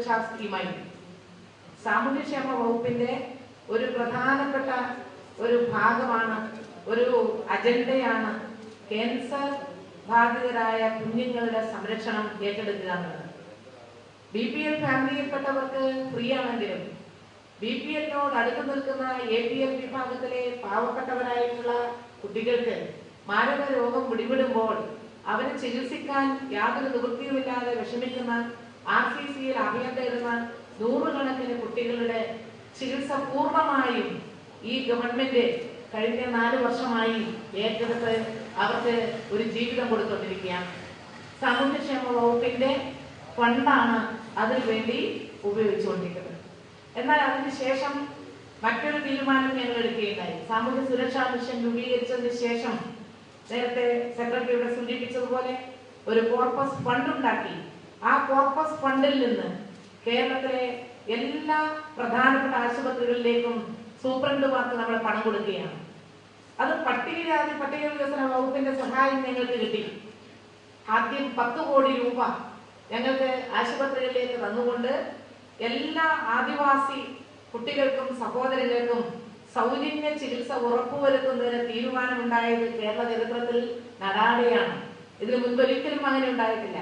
സുരക്ഷാ സ്കീമായി. സാമൂഹ്യക്ഷേമ വകുപ്പിന്റെ ഒരു പ്രധാനപ്പെട്ട ഒരു ഭാഗമാണ്, ഒരു അജണ്ടയാണ് ക്യാൻസർ ബാധിതരായ കുഞ്ഞുങ്ങളുടെ സംരക്ഷണം ഏറ്റെടുക്കുക എന്നത്. BPL ഫാമിലിയിൽപ്പെട്ടവർക്ക് ഫ്രീ ആണെങ്കിലും BPLനോട് അടുത്ത് നിൽക്കുന്ന APL വിഭാഗത്തിലെ പാവപ്പെട്ടവരായിട്ടുള്ള കുട്ടികൾക്ക് മാരക രോഗം പിടിപെടുമ്പോൾ അവരെ ചികിത്സിക്കാൻ യാതൊരു നിവൃത്തിയുമില്ലാതെ വിഷമിക്കുന്ന RCCയിൽ അഭയം തേടുന്ന നൂറുകണക്കിന് കുട്ടികളുടെ ചികിത്സ പൂർണ്ണമായും ഈ ഗവൺമെന്റ് കഴിഞ്ഞ 4 വർഷമായി ഏറ്റെടുത്ത് അവർക്ക് ഒരു ജീവിതം കൊടുത്തുകൊണ്ടിരിക്കുകയാണ്. സാമൂഹ്യക്ഷേമ വകുപ്പിന്റെ ഫണ്ടാണ് അതിനുവേണ്ടി ഉപയോഗിച്ചുകൊണ്ടിരിക്കുന്നത്. എന്നാൽ അതിനുശേഷം മറ്റൊരു തീരുമാനം ഞങ്ങൾ എടുക്കുകയുണ്ടായി. സാമൂഹ്യ സുരക്ഷാ മിഷൻ രൂപീകരിച്ചതിന് ശേഷം നേരത്തെ സെക്രട്ടറി ഇവിടെ സൂചിപ്പിച്ചതുപോലെ ഒരു കോർപ്പസ് ഫണ്ട് ഉണ്ടാക്കി. ആ കോർപ്പസ് ഫണ്ടിൽ നിന്ന് കേരളത്തിലെ എല്ലാ പ്രധാനപ്പെട്ട ആശുപത്രികളിലേക്കും സൂപ്രണ്ടുമാർക്ക് നമ്മൾ പണം കൊടുക്കുകയാണ്. അത് പട്ടികജാതി പട്ടിക വികസന വകുപ്പിന്റെ സഹായം ഞങ്ങൾക്ക് കിട്ടി. ആദ്യം 10 കോടി രൂപ ഞങ്ങൾക്ക് ആശുപത്രികളിലേക്ക് തന്നുകൊണ്ട് എല്ലാ ആദിവാസി കുട്ടികൾക്കും സഹോദരങ്ങൾക്കും സൗജന്യ ചികിത്സ ഉറപ്പുവരുത്തുന്നതിന് തീരുമാനമുണ്ടായത് കേരള ചരിത്രത്തിൽ നടാടെയാണ്. ഇതിനു മുൻപൊരിക്കലും അങ്ങനെ ഉണ്ടായിട്ടില്ല.